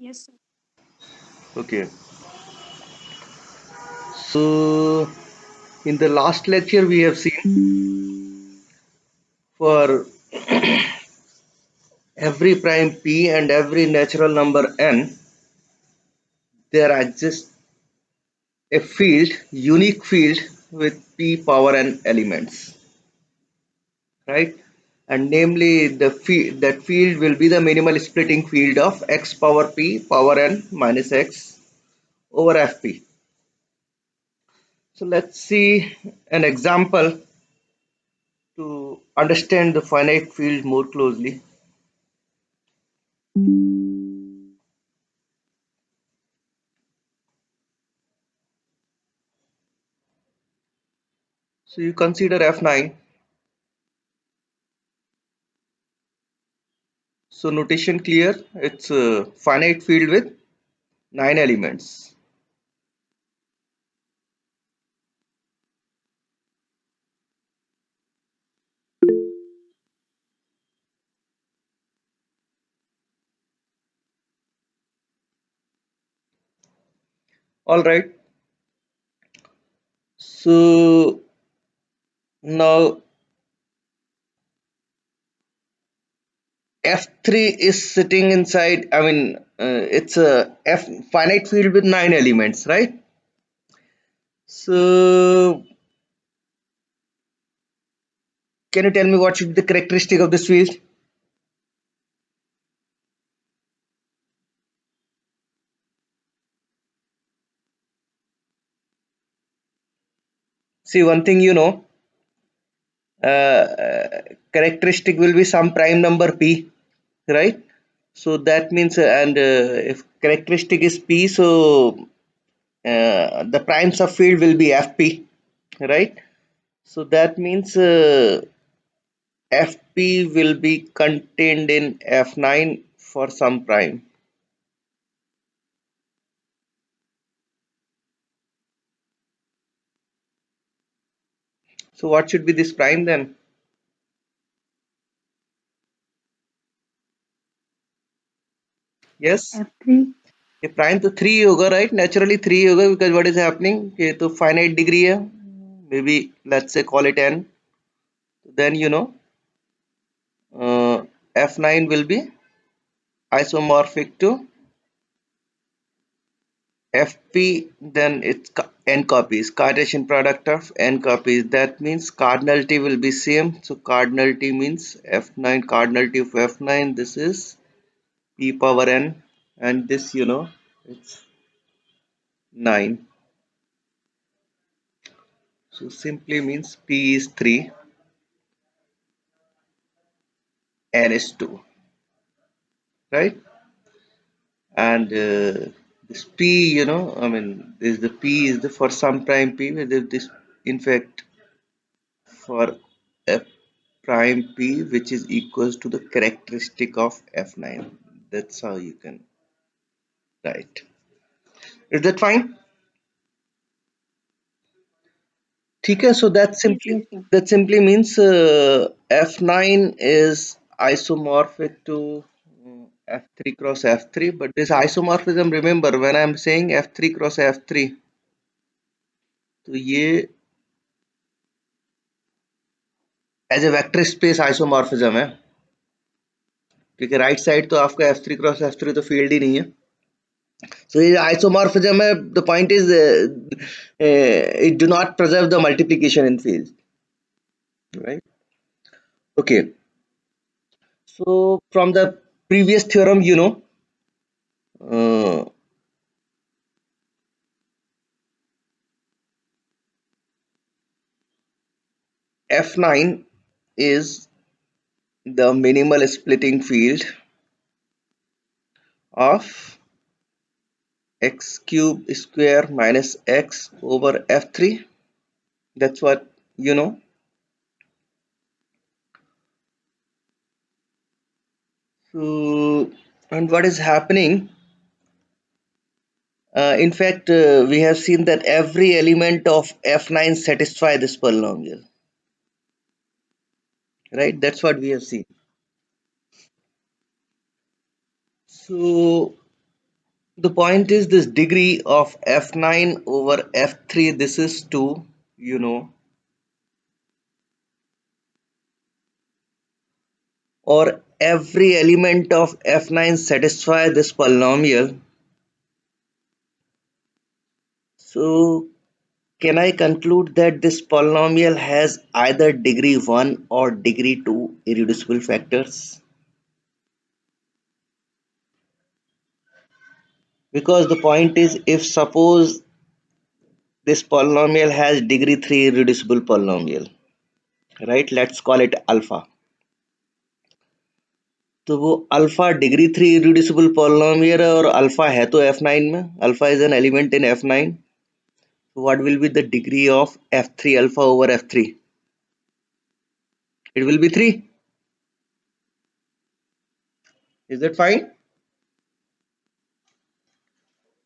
Yes, sir. Okay, so in the last lecture we have seen for every prime p and every natural number n, there exists a field, unique field with p power n elements, right? And namely, that field will be the minimal splitting field of x power p power n minus x over fp. So let's see an example to understand the finite field more closely. So you consider f9. So notation clear. It's a finite field with 9 elements. All right. So now f3 is sitting inside. I mean, it's a f finite field with 9 elements, right? So can you tell me what should be the characteristic of this field? See, one thing characteristic will be some prime number p, right? So that means, and if characteristic is p, so the prime subfield will be fp, right? So that means fp will be contained in f9 for some prime. So what should be this prime then? Yes, F3. ये prime तो three होगा, right? Naturally three होगा, because what is happening, ये तो finite degree है, may be let's say call it n. Then f9 will be isomorphic to fp, then it's n copies, Cartesian product of n copies. That means cardinality will be same. So cardinality means f9, cardinality of f9, this is p power n, and this it's 9. So simply means p is 3, n is 2, right? And this p, I mean, is the p is the for some prime p, whether this in fact for f prime p, which is equals to the characteristic of f9. That's how you can write. Is that fine? ठीक है, so Yes, yes, sir. that simply means f9 is isomorphic to f3 cross f3, but this isomorphism, remember when I'm saying f3 cross f3, तो ये as a vector space isomorphism है, क्योंकि right side तो आपका f3 cross f3 तो field ही नहीं है. So ये आइसोमॉर्फिज्म है. The point is it do not preserve the multiplication in field, right? Okay, so from the previous theorem, uh, f9 is the minimal splitting field of x cube square minus x over f3. That's what you know. So, and what is happening? In fact, we have seen that every element of f9 satisfy this polynomial, right? That's what we have seen. So The point is this degree of f9 over f3, this is 2, you know, or every element of f9 satisfy this polynomial. So can I conclude that this polynomial has either degree 1 or degree 2 irreducible factors? Because the point is, if suppose this polynomial has degree 3 irreducible polynomial, right? Let's call it alpha. तो वो alpha degree three irreducible polynomial है और alpha है तो f9 में, alpha is an element in f9. So what will be the degree of f3 alpha over f3? It will be 3. Is that fine?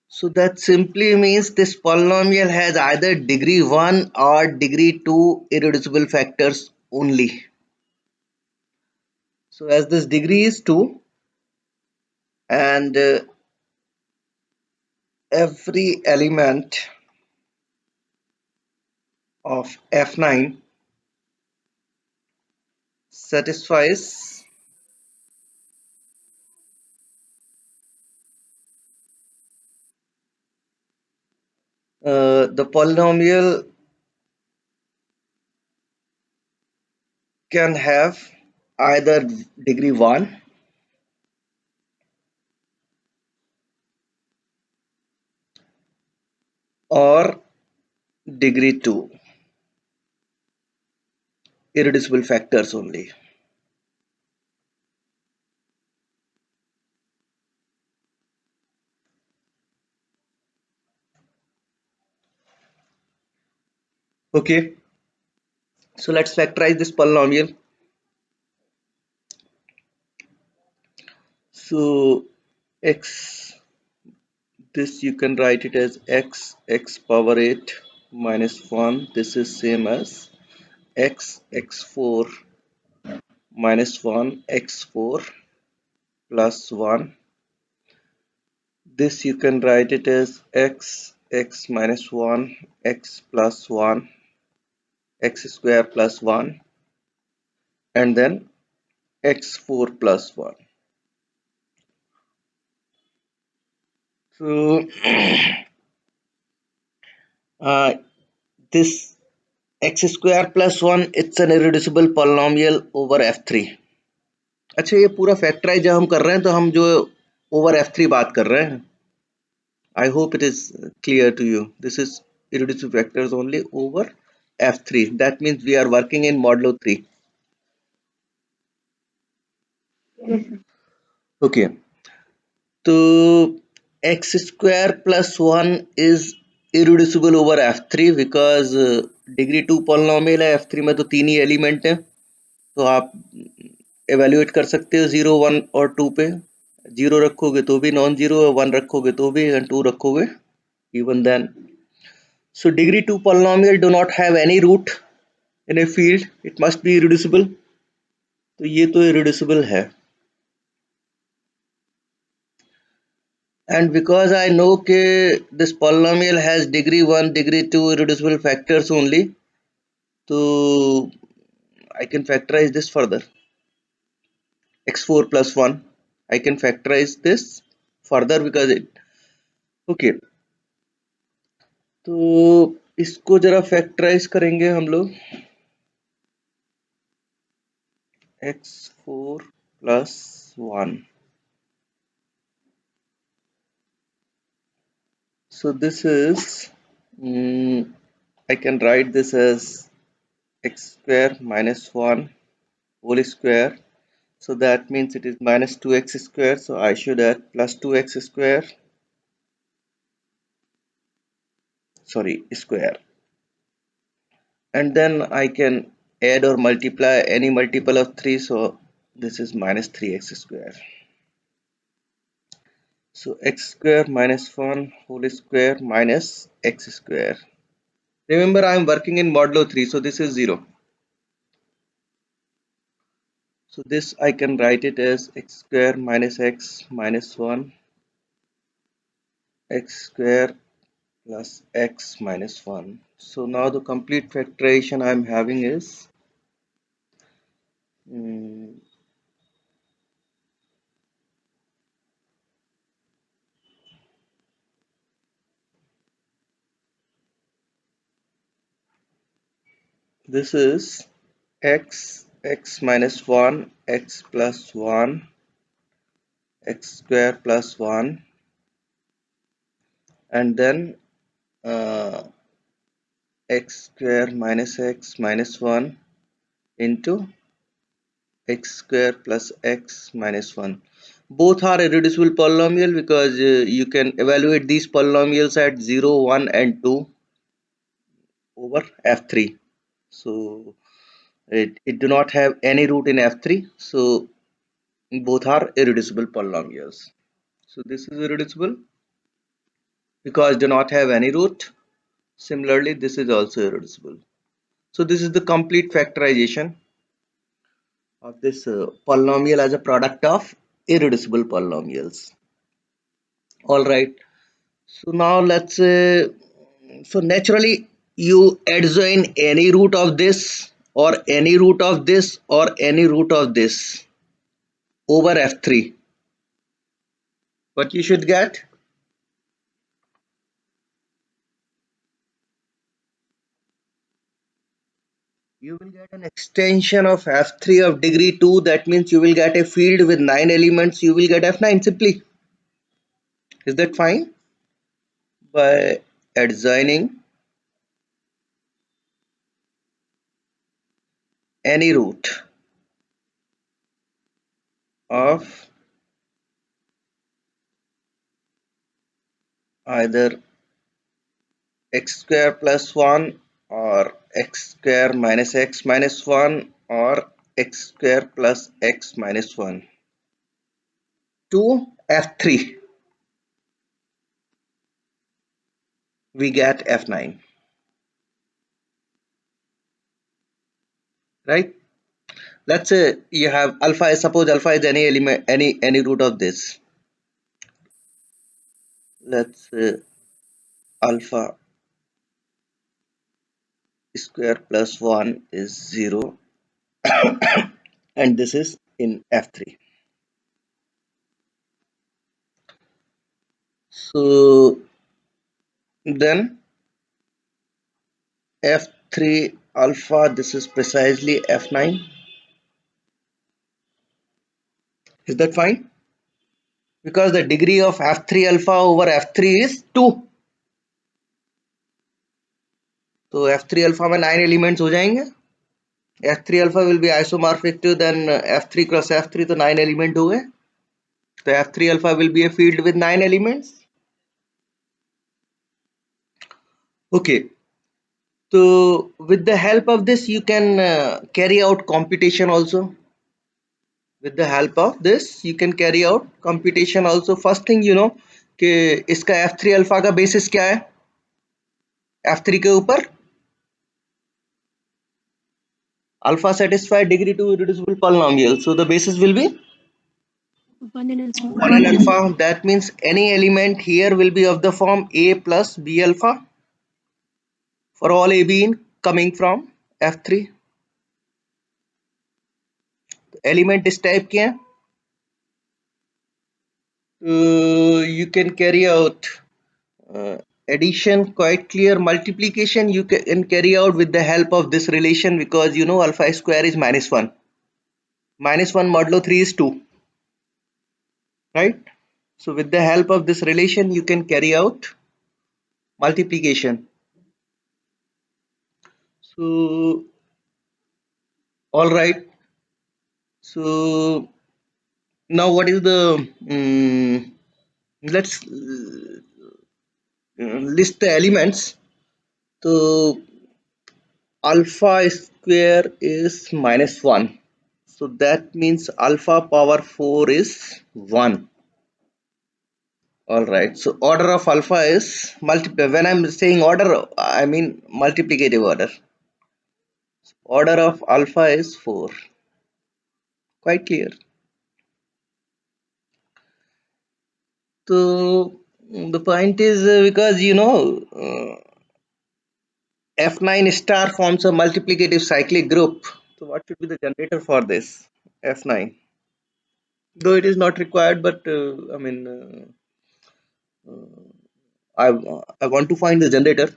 So that simply means this polynomial has either degree 1 or degree 2 irreducible factors only. So as this degree is 2 and every element of f9 satisfies the polynomial can have either degree 1 or degree 2 irreducible factors only. Okay, so let's factorize this polynomial. So x, this you can write it as x power 8 minus 1. This is same as x4 minus 1 x4 plus 1. This you can write it as x minus 1 x plus 1 x square plus 1 and then x4 plus 1. So uh, this x square plus 1, it's an irreducible polynomial over f3. अच्छा ये पूरा factorise जब हम कर रहे हैं तो हम जो ओवर f3 बात कर रहे हैं. I hope it is clear to you. This is irreducible factors only over f3. That means we are working in modulo 3. Okay. So x square plus 1 is irreducible over f3 because degree 2 polynomial है, f3 में तो तीन ही element है, तो आप evaluate कर सकते हो 0 1 और 2 पे. 0 रखोगे तो भी नॉन जीरो, 1 रखोगे तो भी, एंड 2 रखोगे even then. So degree 2 polynomial do not have any root in a field, it must be irreducible. तो ये तो irreducible है. And because I know that this polynomial has degree 1 degree 2 irreducible factors only, so I can factorize this further. x4 plus 1, I can factorize this further because it. Okay, तो इसको जरा factorise करेंगे हम लोग. x4 plus 1. So this is I can write this as x square minus 1 whole square. So that means it is minus 2x square. So I should add plus 2x square, sorry, square. And then I can add or multiply any multiple of 3. So this is minus 3x square. So x square minus 1 whole square minus x square. Remember I am working in modulo 3. So this is 0. So this I can write it as x square minus x minus 1 x square plus x minus 1. So now the complete factorization I'm having is mm, this is x minus 1 x plus 1 x square plus 1, and then uh, x square minus x minus 1 into x square plus x minus 1. Both are irreducible polynomial because you can evaluate these polynomials at 0, 1 and 2 over f3. So it do not have any root in f3. So both are irreducible polynomials. So this is irreducible because do not have any root. Similarly, this is also irreducible. So this is the complete factorization of this polynomial as a product of irreducible polynomials. All right. So now let's say, so naturally you adjoin any root of this or any root of this or any root of this over f3. What you should get? You will get an extension of f3 of degree 2. That means you will get a field with 9 elements. You will get f9 simply. Is that fine? By adjoining any root of either x square plus 1 or x square minus x minus 1 or x square plus x minus 1 to f3, we get f9, right? Let's say you have alpha. Suppose alpha is any element, any root of this. Let's say alpha square plus 1 is 0 and this is in f3. So then f3 alpha, this is precisely f9. Is that fine? Because the degree of f3 alpha over f3 is 2. तो f3 alpha में 9 elements हो जाएंगे. f3 alpha will be isomorphic to then f3 cross f3, तो 9 element हो गए. तो f3 alpha will be a field with 9 elements. Okay. So with the help of this you can carry out computation also. With the help of this you can carry out computation also. First thing you know कि इसका f3 alpha का basis क्या है f3 के ऊपर. Alpha satisfy degree 2 irreducible polynomial, so the basis will be 1 and alpha. 1 and alpha. That means any element here will be of the form a plus b alpha for all a b in coming from f3. Element इस type के हैं. You can carry out uh, addition quite clear. Multiplication you can carry out with the help of this relation because you know alpha square is minus 1. Minus 1 modulo 3 is 2. Right? So with the help of this relation you can carry out multiplication. So all right. So now what is the let's list the elements. So alpha square is minus 1. So that means alpha power 4 is 1. Alright. So order of alpha is multiple. When I'm saying order, I mean multiplicative order. Order of alpha is 4. Quite clear. So The point is because F9 star forms a multiplicative cyclic group. So what should be the generator for this F9? Though it is not required, but I I want to find the generator.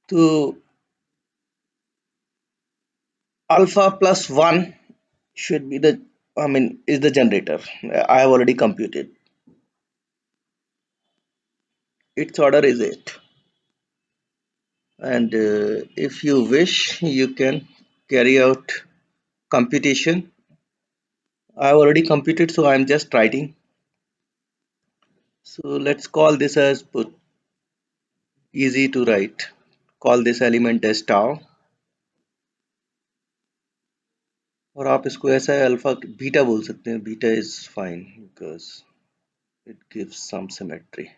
So alpha plus 1 should be the, is the generator. I have already computed. Its order is 8. And if you wish, you can carry out computation. I have already computed, so I am just writing. So let's call this as put, easy to write. Call this element as tau. और आप इसको ऐसा alpha beta बोल सकते हैं. Beta is fine because it gives some symmetry.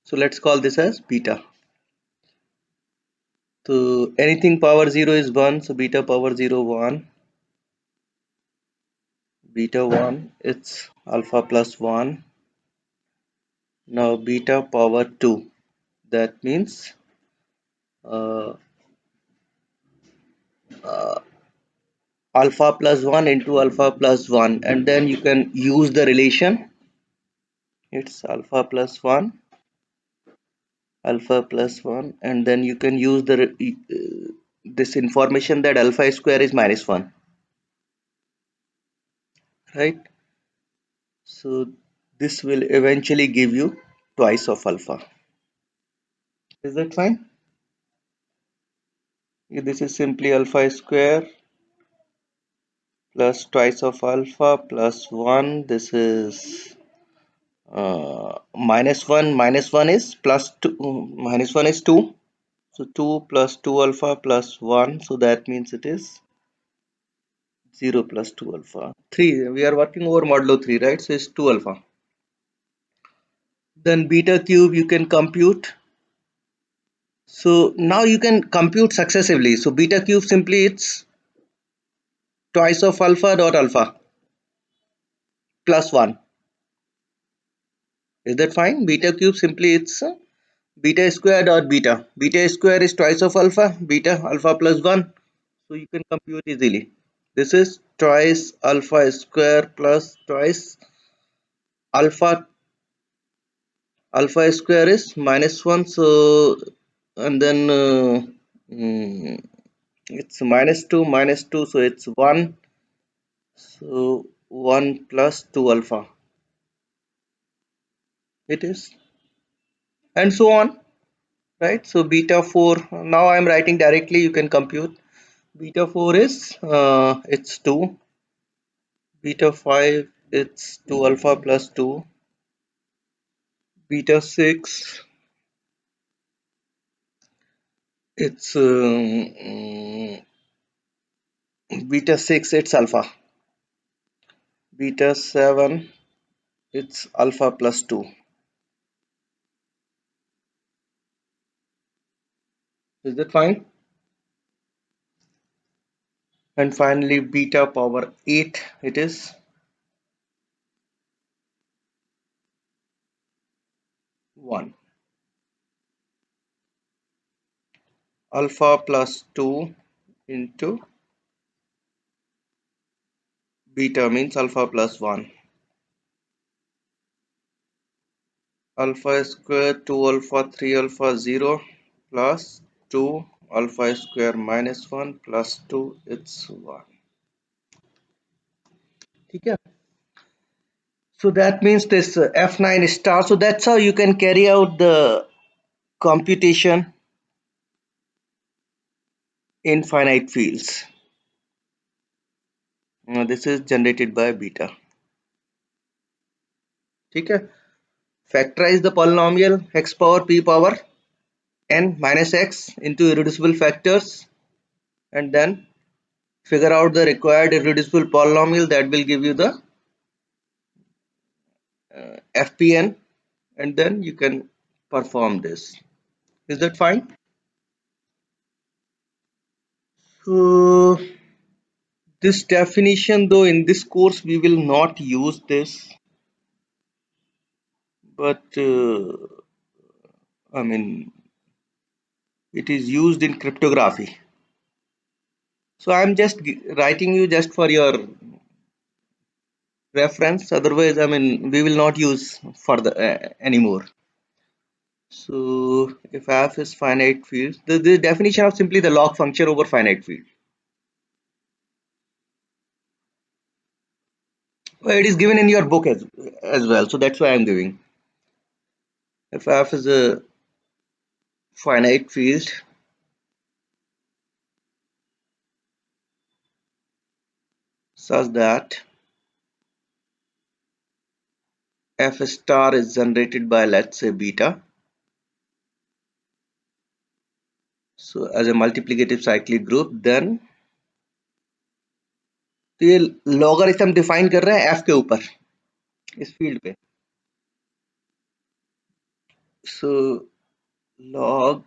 So let's call this as beta. So anything power 0 is 1, so beta power 0 1. Beta 1, it's alpha plus 1. Now beta power 2, that means uh, uh, alpha plus 1 into alpha plus 1, and then you can use the relation. It's alpha plus 1, and then you can use the this information that alpha square is minus 1, right? So this will eventually give you twice of alpha. Is that fine? This is simply alpha square plus twice of alpha plus 1. This is minus 1 is plus 2, minus 1 is 2. So 2 plus 2 alpha plus 1. So that means it is 0 plus 2 alpha. 3. We are working over modulo 3, right? So it's 2 alpha. Then beta cube you can compute. So now you can compute successively. So beta cube simply it's twice of alpha dot alpha plus 1. Is that fine? Beta cube simply it's beta square dot beta. Beta square is twice of alpha, beta alpha plus 1. So you can compute easily. This is twice alpha square plus twice alpha. Alpha square is minus 1. So and then it's minus 2. So it's 1. So 1 plus 2 alpha. It is. And so on. Right, so beta 4, now I'm writing directly, you can compute. Beta 4 is it's 2. Beta 5 it's 2 alpha plus 2. Beta 6 it's beta 6 it's alpha. Beta 7 it's alpha plus 2. Is that fine? And finally beta power 8, it is 1. Alpha plus 2 into beta means alpha plus 1. Alpha square 2 alpha 3 alpha 0 plus 2 alpha square minus 1 plus 2 it's 1. Okay. So that means this F9 star. So that's how you can carry out the computation in finite fields. Now this is generated by beta. Okay. Factorize the polynomial x power p power n minus x into irreducible factors, and then figure out the required irreducible polynomial that will give you the FPN, and then you can perform this. Is that fine? So This definition, though, in this course we will not use this, but I mean, it is used in cryptography. So I'm just writing you just for your reference. Otherwise, I mean, we will not use for the anymore. So if f is finite field, the definition of simply the log function over finite field. Well, it is given in your book as well. So that's why I'm giving. If f is a finite field such that f star is generated by, let's say, beta. So as a multiplicative cyclic group, then तो ये logarithm define कर रहे हैं F के ऊपर इस field पे. सो log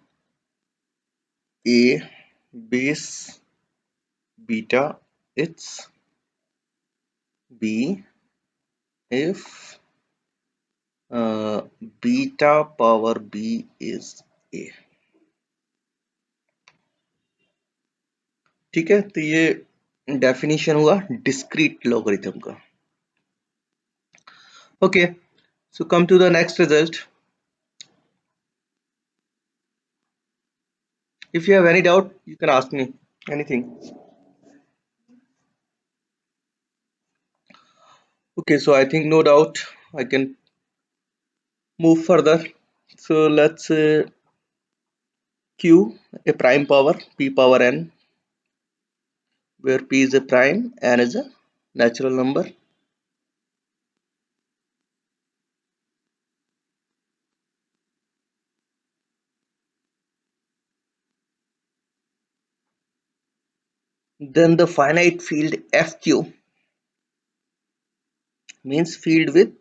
a base beta, it's b if beta power b is a. ठीक है, तो ये डेफिनेशन हुआ डिस्क्रीट लॉगरिथम का. Okay, so come to the next result. If you have any doubt, you can ask me anything. Okay, so I think no doubt I can move further. So let's q a prime power p power n, where p is a prime, n is a natural number. Then the finite field fq means field with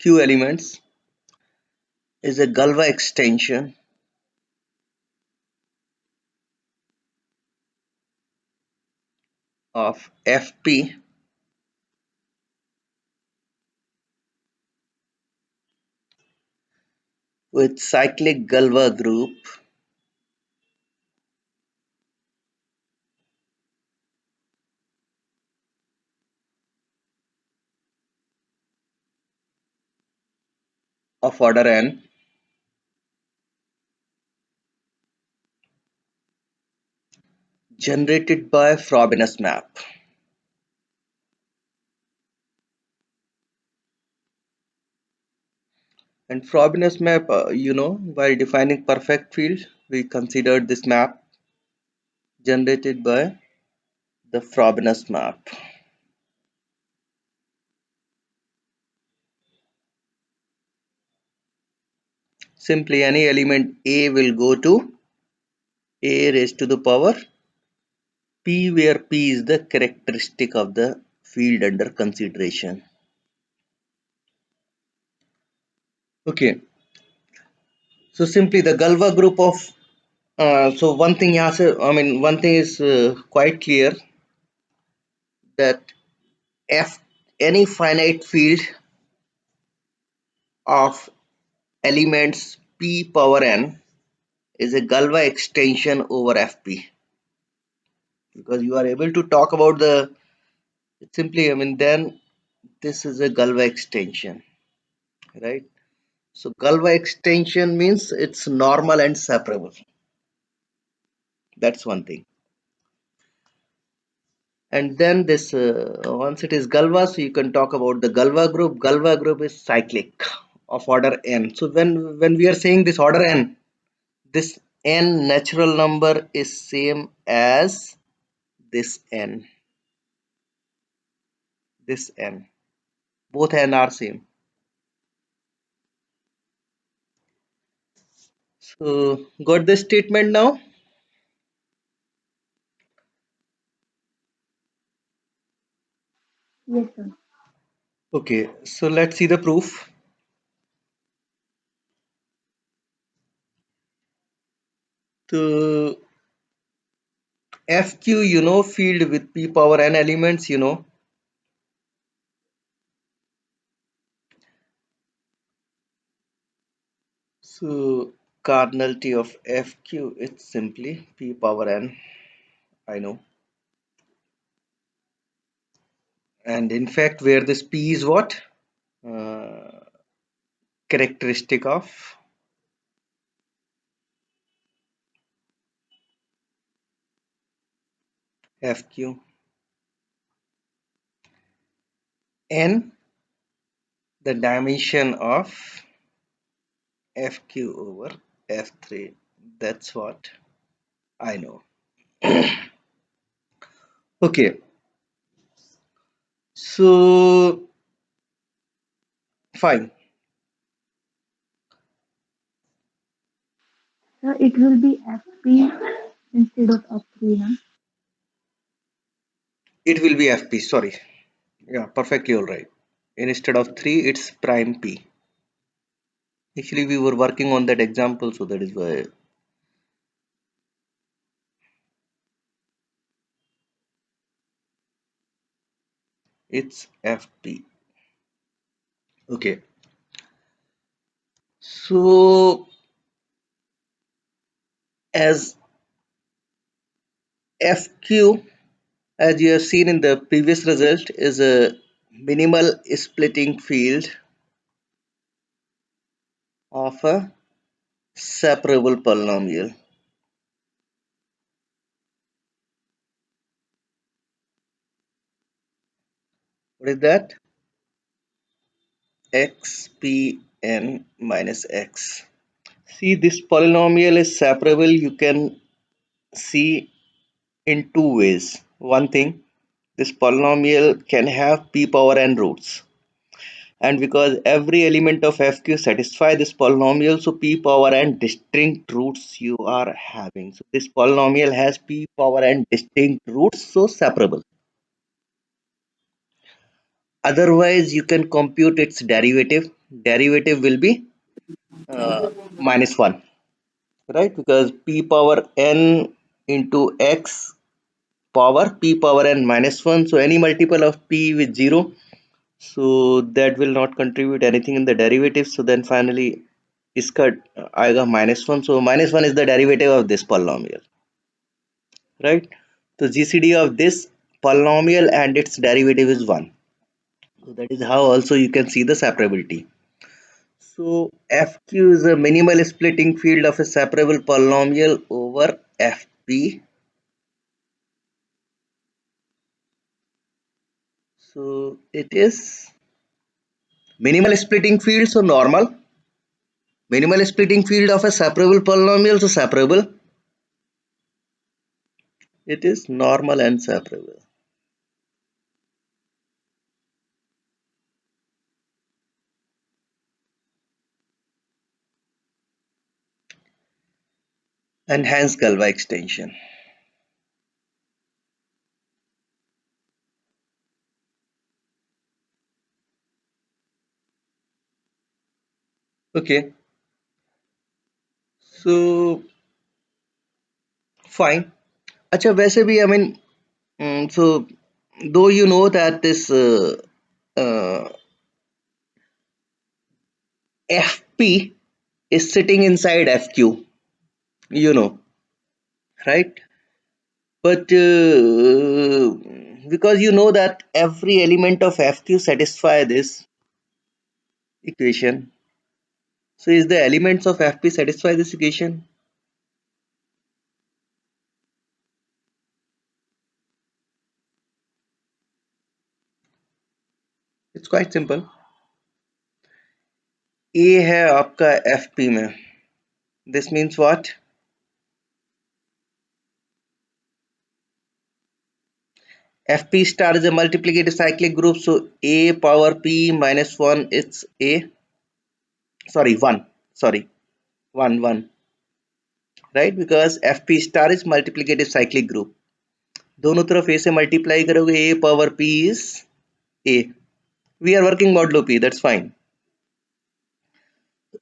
q elements is a Galoi extension of fp with cyclic Galoi group of order n generated by Frobenius map. And Frobenius map, while defining perfect field, we considered this map generated by the Frobenius map. Simply any element A will go to A raised to the power P, where P is the characteristic of the field under consideration. Okay, so simply the Galva group of so one thing यहाँ से, I mean, one thing is quite clear, that F any finite field of elements P power n is a Galva extension over Fp, because you are able to talk about the simply, I mean, then this is a Galva extension, right? So Galva extension means it's normal and separable. That's one thing. And then this once it is Galva, so you can talk about the Galva group. Galva group is cyclic of order n. So when we are saying this order n, this n natural number is same as this n. This n. Both n are same. So got this statement now? Yes, sir. Okay, so let's see the proof. The FQ, filled with p power n elements, So cardinality of FQ, it's simply p power n, I know. And in fact, where this p is what? Uh, Characteristic of FQ. N, the dimension of FQ over F3. That's what I know. Okay, so fine. So it will be FP instead of F3 now. It will be FP, sorry. Yeah, perfectly all right. Instead of 3, it's prime P. Actually, we were working on that example, so that is why it's FP. Okay, so as FQ, as you have seen in the previous result, is a minimal splitting field of a separable polynomial. What is that? Xpn minus x. See, this polynomial is separable. You can see in two ways. One thing, this polynomial can have p power n roots. And because every element of FQ satisfy this polynomial, so p power n distinct roots you are having. So this polynomial has p power n distinct roots, so separable. Otherwise, you can compute its derivative. Derivative will be minus 1, right? Because p power n into x power p power n minus 1. So any multiple of p with 0, so that will not contribute anything in the derivative. So then finally इसका आएगा -1. So -1 is the derivative of this polynomial, right? So GCD of this polynomial and its derivative is 1. So that is how also you can see the separability. So FQ is a minimal splitting field of a separable polynomial over FP. So it is minimal splitting field, so normal. Minimal splitting field of a separable polynomial, so separable. It is normal and separable. And hence Galway extension. Okay, so fine. अच्छा वैसे भी I mean, so though you know that this uh, FP is sitting inside FQ, you know, right? But because you know that every element of FQ satisfy this equation, so is the elements of FP satisfy this equation? It's quite simple. A है आपका FP में. This means what? FP star is a multiplicative cyclic group, so A power P minus 1 is A. Sorry, 1. Sorry, 1, 1. Right? Because FP star is multiplicative cyclic group. दोनों तरफ A से multiply करोगे A power P is A. We are working modulo P, that's fine.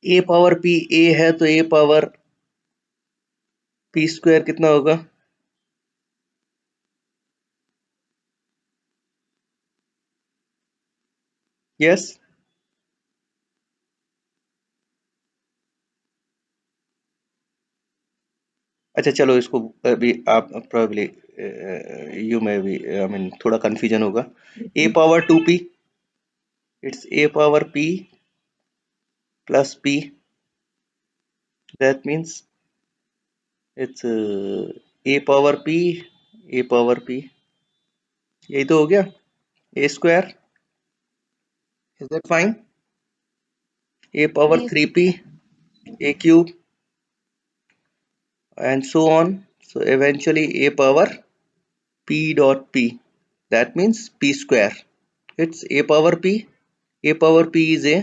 A power P A है तो A power P square कितना होगा? Yes. अच्छा चलो इसको अभी आप probably you may be I mean थोड़ा confusion होगा. A Repeat. power 2p, it's a power p plus p. That means it's a power p, a power p. यही तो हो गया. A square, is that fine? A power Yes. 3p, a cube, and so on. So eventually a power p dot p. That means p square. It's a power p. A power p is a.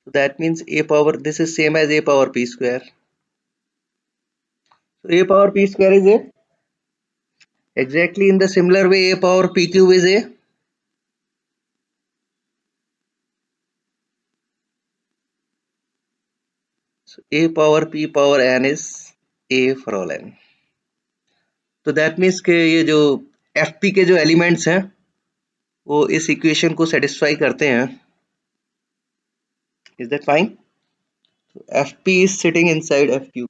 So that means a power. This is same as a power p square. So a power p square is a. Exactly in the similar way, a power p cube is a. So a power p power n is a for all n. तो that means के ये जो F P के जो elements हैं वो इस equation को सेटिस्फाई करते हैं. Is that fine? F P is sitting inside F Q.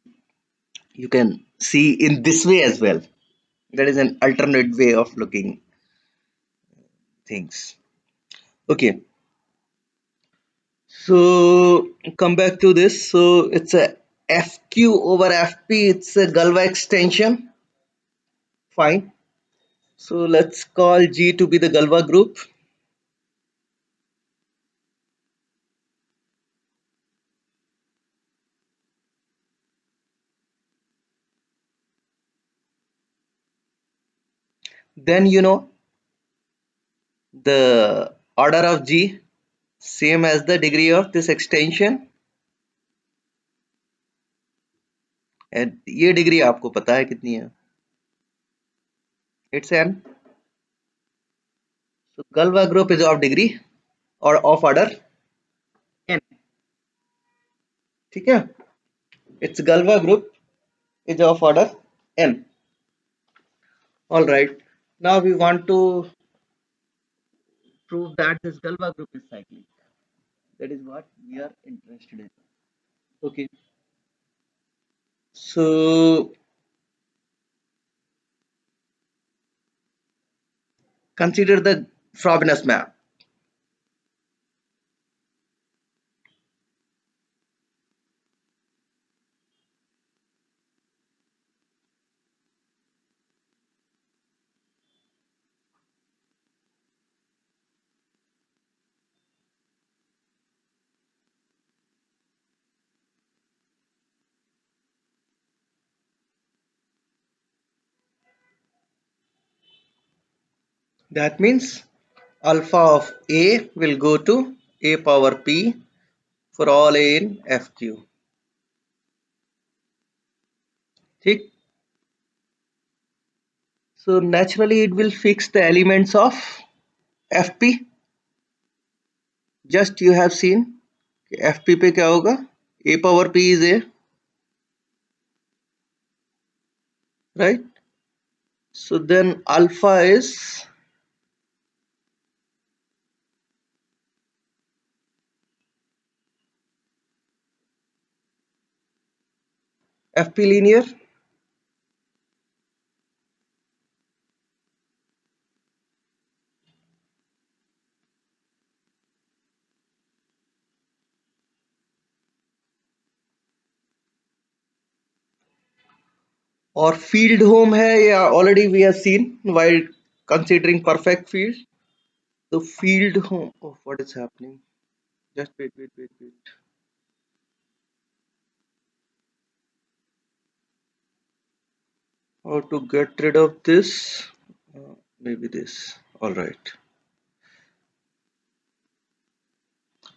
You can see in this way as well. That is an alternate way of looking things. Okay, so come back to this. So it's a FQ over FP. It's a Galwa extension. Fine. So let's call G to be the Galwa group. Then you know the order of G same as the degree of this extension. And ये degree आपको पता है कितनी है? It's n. So Galwa group is of degree or of order n. ठीक है? Its Galwa group is of order n. All right. Now we want to prove that this Galwa group is cyclic. That is what we are interested in. Okay. So consider the Frobenius map. That means alpha of A will go to A power P for all A in FQ. ठीक? So naturally it will fix the elements of FP. Just you have seen FP पे क्या होगा? A power P is A, right? So then alpha is FP linear. और field home है या already we have seen while considering perfect field. The field home, oh what is happening, just wait. How to get rid of this. Maybe this. All right,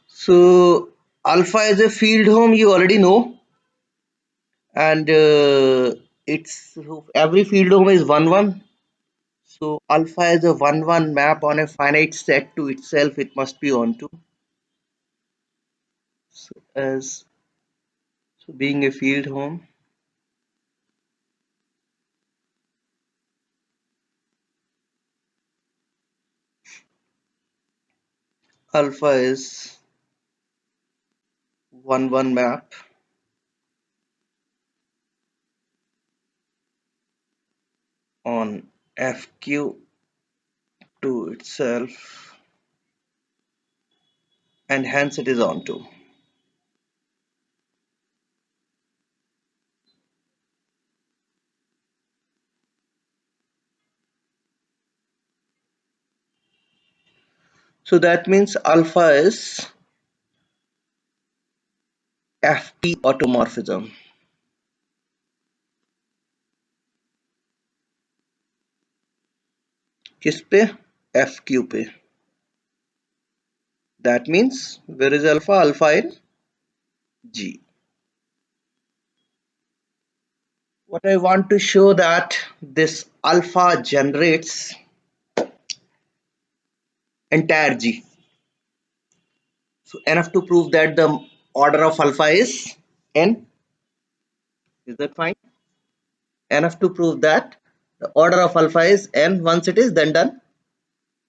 so alpha is a field home, you already know. And it's every field home is 1 1. So alpha is a 1 1 map on a finite set to itself, it must be onto. So as so being a field home, alpha is 1 1 map on FQ to itself, and hence it is onto. So that means alpha is FP automorphism. किस पे? FQ पे. That means where is alpha? Alpha in G. What I want to show that this alpha generates entire G. So enough to prove that the order of alpha is n. Is that fine? Enough to prove that the order of alpha is n. Once it is then done,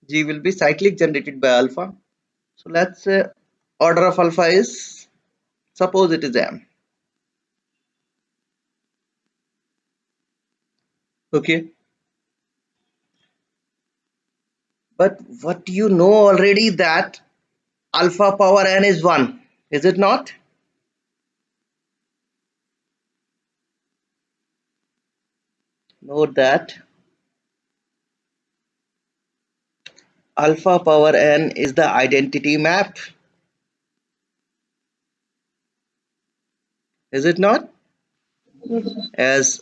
G will be cyclic generated by alpha. So let's say order of alpha is, suppose it is m. Okay. But what you know already that alpha power n is 1. Is it not? Note that alpha power n is the identity map. Is it not? Yes. As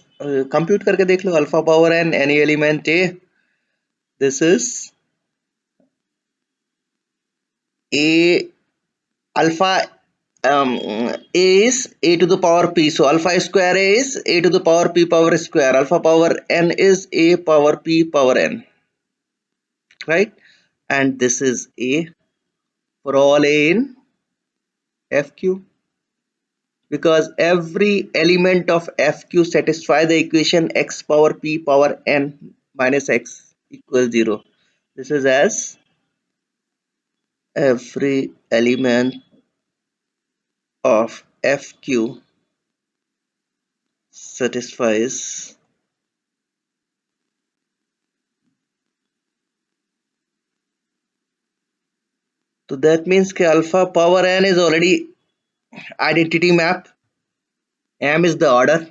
compute करके देख लो alpha power n any element a. This is a alpha a is a to the power p. So alpha square a is a to the power p power square. Alpha power n is a power p power n. Right? And this is a for all a in FQ, because every element of FQ satisfy the equation x power p power n minus x equals 0. This is as every element of FQ satisfies so that means कि alpha power n is already identity map, m is the order,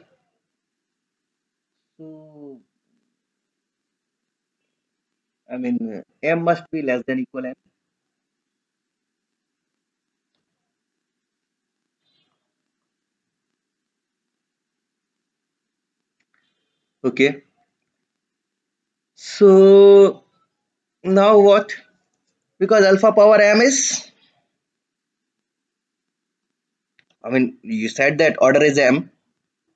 so I mean m must be less than equal n. Okay, so now what? Because alpha power m is, I mean you said that order is m,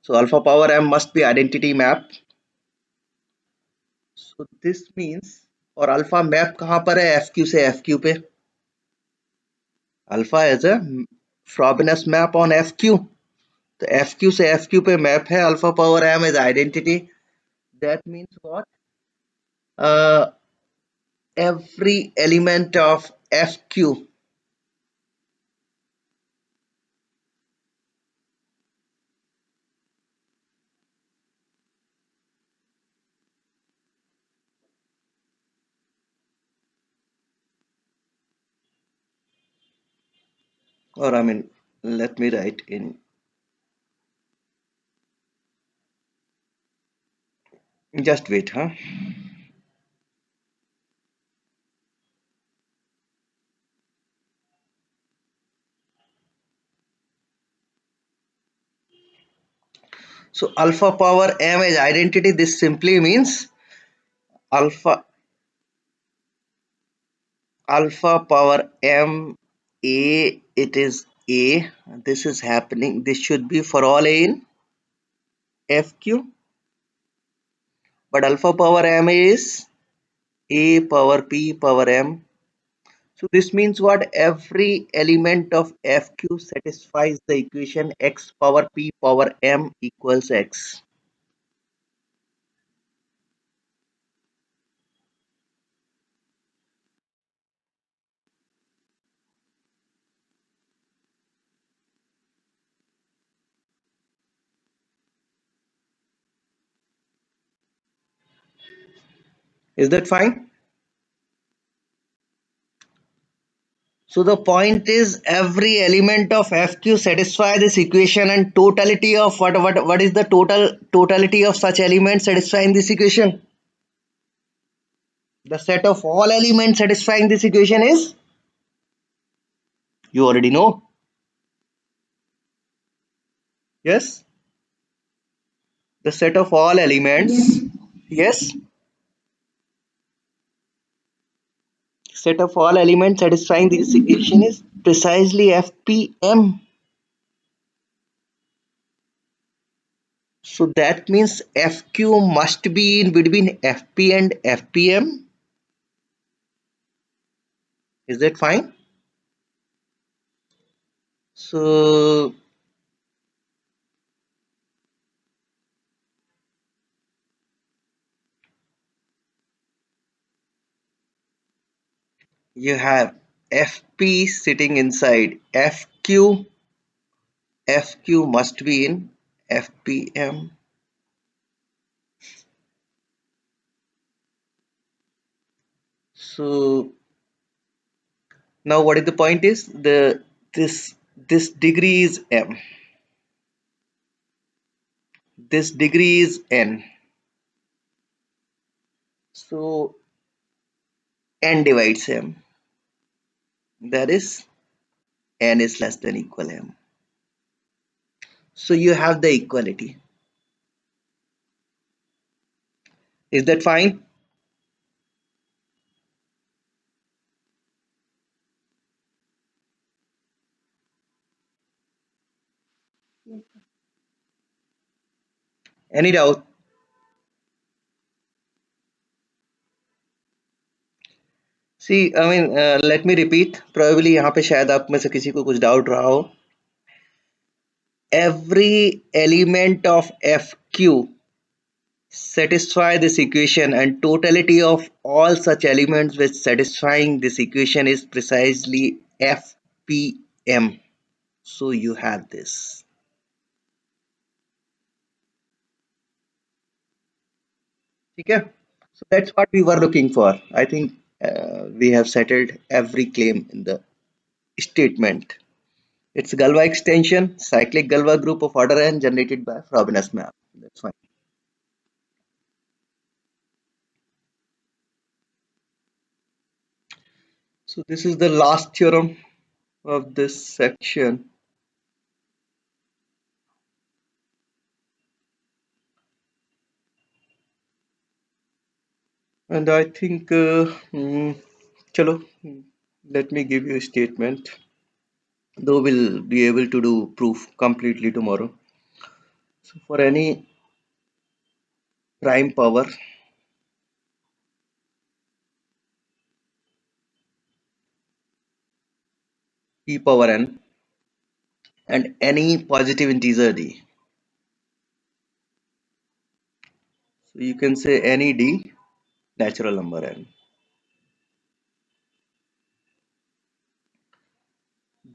so alpha power m must be identity map. So this means, और alpha map कहाँ पर है FQ से FQ पे. Alpha is a Frobenius map on FQ. तो FQ से FQ पे map है. Alpha power m is identity. That means what? Uh, every element of FQ or I mean let me write in, just wait, huh? So alpha power m is identity. This simply means alpha power m a, it is a, this is happening, this should be for all a in FQ, but alpha power m is a power p power m. So this means what? Every element of FQ satisfies the equation x power p power m equals x. Is that fine? So the point is every element of FQ satisfy this equation, and totality of what is the totality of such elements satisfying this equation? The set of all elements satisfying this equation is, you already know. Yes, the set of all elements. Yes. Yes, set of all elements satisfying this equation is precisely FPM. So that means FQ must be in between FP and FPM. Is that fine? So you have FP sitting inside FQ. FQ must be in FPM. So now what is the point is this degree is M. This degree is N. So N divides M. That is N is less than equal M. So you have the equality. Is that fine? Yes. Any doubt? See, I mean, let me repeat. Probably यहाँ पे शायद आप में से किसी को कुछ doubt रहा हो. Every element of FQ satisfy this equation, and totality of all such elements which satisfying this equation is precisely FPM. So you have this. Okay? So that's what we were looking for. I think we have settled every claim in the statement. It's Galwa extension, cyclic Galwa group of order n generated by Frobenius map. That's fine. So this is the last theorem of this section, and I think chalo, let me give you a statement. Though we'll be able to do proof completely tomorrow. So for any prime power e power n and any positive integer d, so you can say any d natural number n.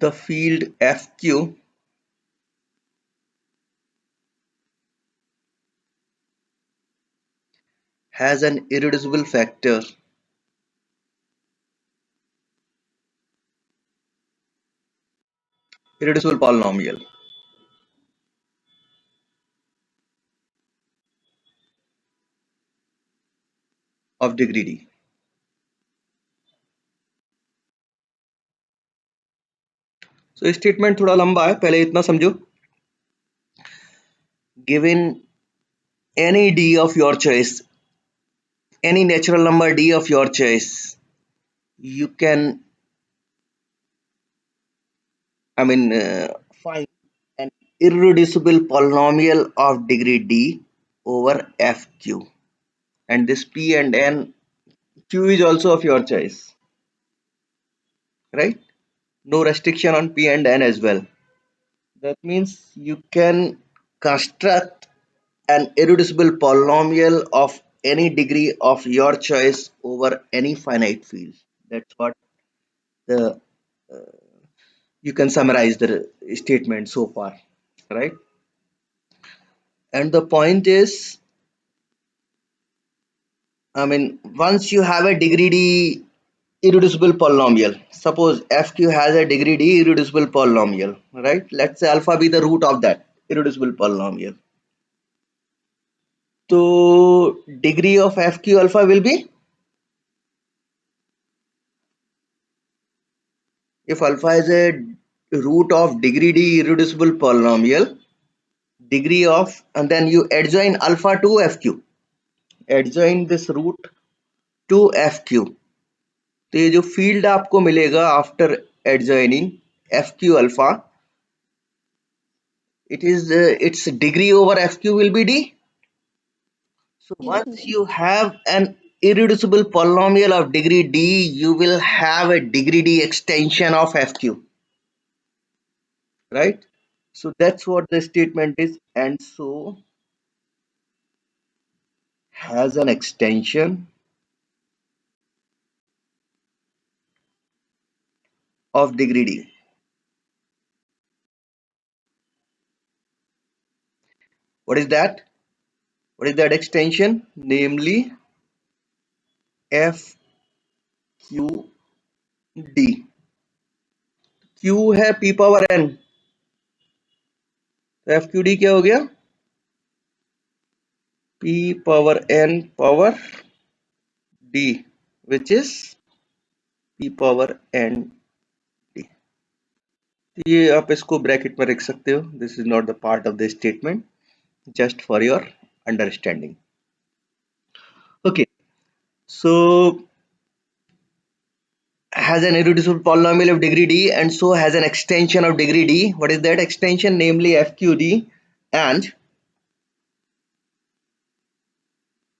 The field FQ has an irreducible factor, irreducible polynomial of degree d. So statement थोड़ा लंबा है, पहले इतना समझो. Given any d of your choice, any natural number d of your choice, you can, I mean, find an irreducible polynomial of degree d over fq, and this p and n, q is also of your choice, right? No restriction on p and n as well. That means you can construct an irreducible polynomial of any degree of your choice over any finite field. That's what the you can summarize the statement so far, right? And the point is, I mean, once you have a degree d irreducible polynomial, suppose fq has a degree d irreducible polynomial, right? Let's say alpha be the root of that irreducible polynomial. So degree of fq alpha will be, if alpha is a root of degree d irreducible polynomial, degree of, and then you adjoin alpha to fq, adjoin this root to fq, तो ये जो field आपको मिलेगा after adjoining fq alpha, it is its degree over fq will be d. So once you have an irreducible polynomial of degree d, you will have a degree d extension of fq, right? So that's what the statement is. And so has an extension of degree d. What is that? What is that extension? Namely fq d. q है p power n, तो fq d क्या हो गया? p power n power d, which is p power n d. ये आप इसको bracket में रख सकते हो. This is not the part of the statement, just for your understanding. Okay, so has an irreducible polynomial of degree d and so has an extension of degree d. What is that extension? Namely fqd, and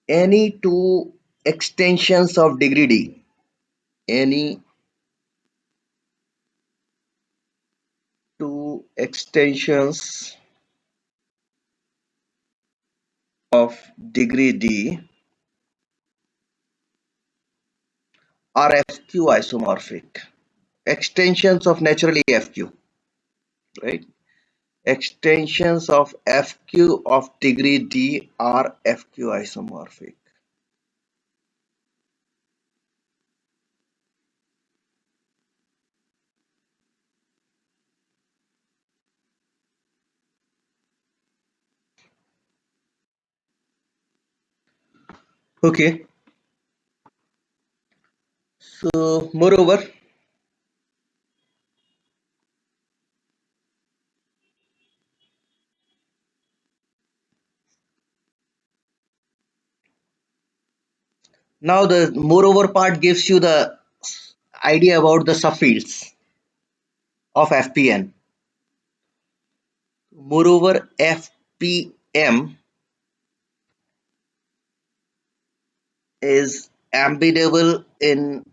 any two extensions of degree d, any two extensions of degree d are fq isomorphic. Extensions of naturally fq, right? Extensions of fq of degree d are fq isomorphic. Okay, so moreover, now the moreover part gives you the idea about the subfields of fpn. Moreover, fpm is embeddable in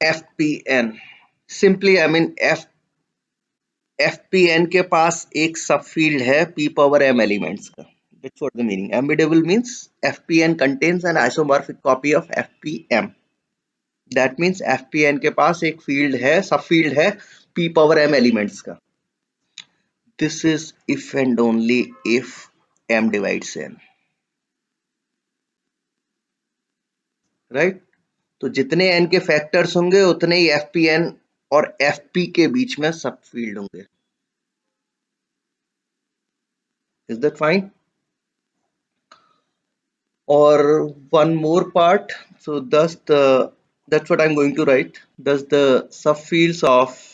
fpn. Simply I mean fpn के पास एक subfield है p power m elements का. That's what the meaning. Embeddable means fpn contains an isomorphic copy of fpm. That means fpn के पास एक field है, subfield है p power m elements का. This is if and only if m divides n, right? तो जितने n के factors होंगे उतने ही fpn और fp के बीच में सब फील्ड होंगे. Is that fine? Or one more part. So thus the, that's what I'm going to write. Thus the subfields of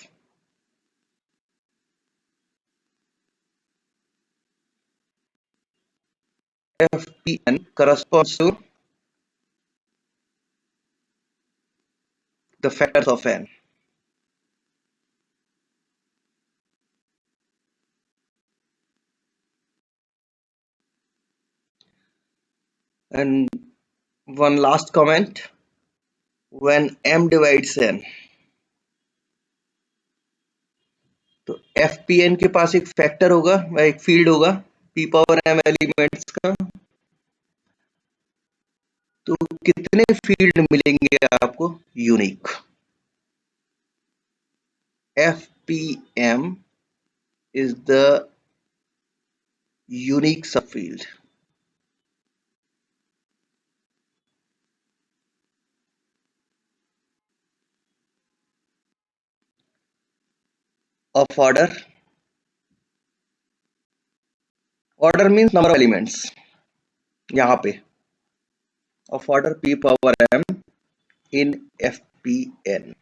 fpn corresponds to the factors of n. And one last comment, when m divides n, तो fpn के पास एक factor होगा, एक field होगा p power m elements का. तो कितने field मिलेंगे आपको? Unique. fpm is the unique subfield of order. Order means number of elements यहाँ पे of order p power m in fpn,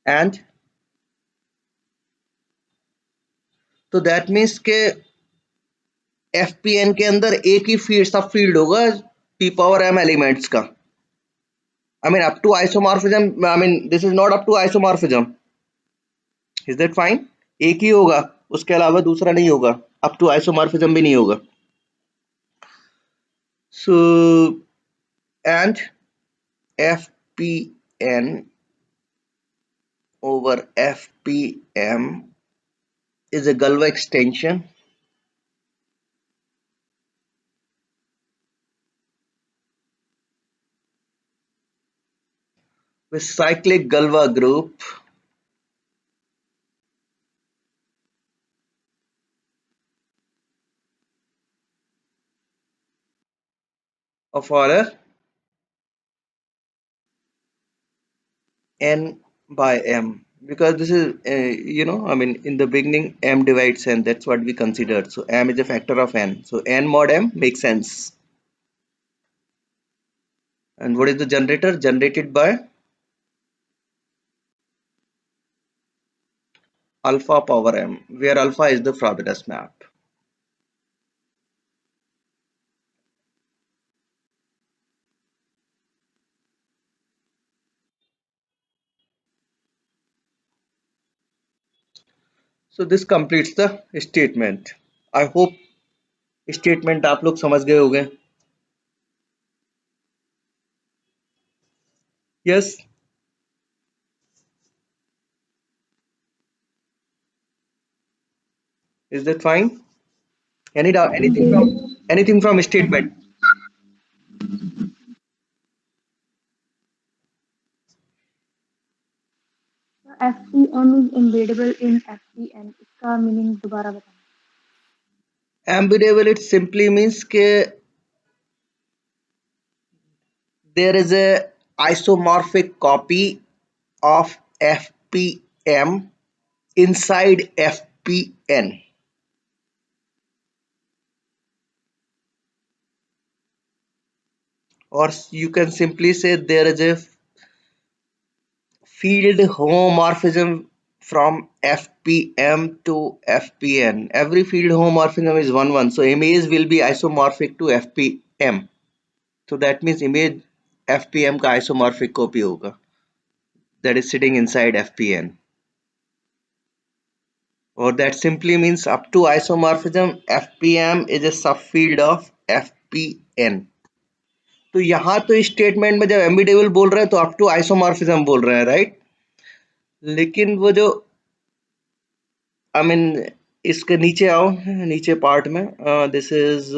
and तो दैट मीन्स के fpn के अंदर एक ही फील्ड सब फील्ड होगा p power m एलिमेंट्स का. I mean up to isomorphism. I mean this is not up to isomorphism. Is that fine? एक ही होगा, उसके अलावा दूसरा नहीं होगा. Up to isomorphism भी नहीं होगा. So and fpn over fpm is a Galoi extension with cyclic Galois group of order n by m, because this is I mean in the beginning m divides n, that's what we considered, so m is a factor of n, so n mod m makes sense. And what is the generator? Generated by alpha power m, where alpha is the Frobenius map. So this completes the statement. I hope statement आप लोग समझ गए होंगे. Yes, is that fine? Any doubt? Anything from statement? FPM is embeddable in FPN. इसका meaning दोबारा बताना. Embeddable it simply means that there is a isomorphic copy of FPM inside FPN, or you can simply say there is a field homomorphism from FPM to FPN. Every field homomorphism is 1 1, so image will be isomorphic to FPM. So that means image FPM का isomorphic copy होगा, that is sitting inside FPN. Or that simply means up to isomorphism FPM is a subfield of FPN. तो यहाँ तो statement में जब एम्बिडेबल बोल रहे हैं तो अप टू आइसोमॉर्फिज्म बोल रहे हैं, राइट. लेकिन वो जो आई मीन इसके नीचे आओ, नीचे पार्ट में this is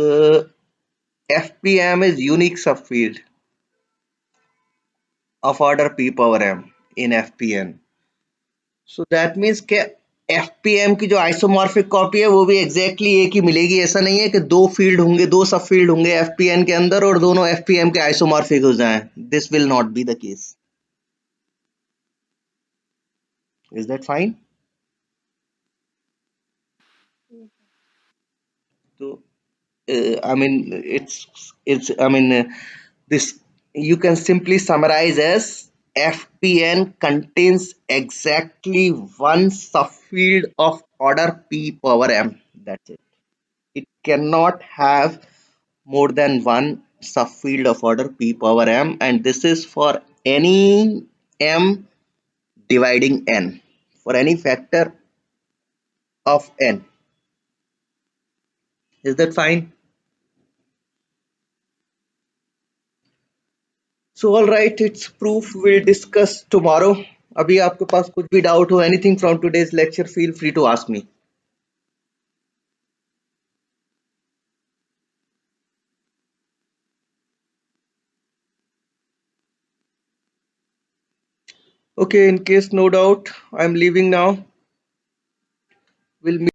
FPM is unique subfield of order p power m in FPN. So that means के FPM की जो आइसोमॉर्फिक कॉपी है वो भी एग्जैक्टली एक ही मिलेगी. ऐसा नहीं है कि दो फील्ड होंगे, दो सब फील्ड होंगे FPN के अंदर और दोनों FPM के आइसोमॉर्फिक हो जाएं. This will not be the case. Is that fine? तो I mean it's I mean this you can simply summarize as FPN contains exactly one subfield of order p power m. That's it. It cannot have more than one subfield of order p power m, and this is for any m dividing n, for any factor of n. Is that fine? So all right, it's proof. We'll discuss tomorrow. अभी आपके पास कुछ भी doubt हो, anything from today's lecture, feel free to ask me. Okay, in case no doubt, I'm leaving now. We'll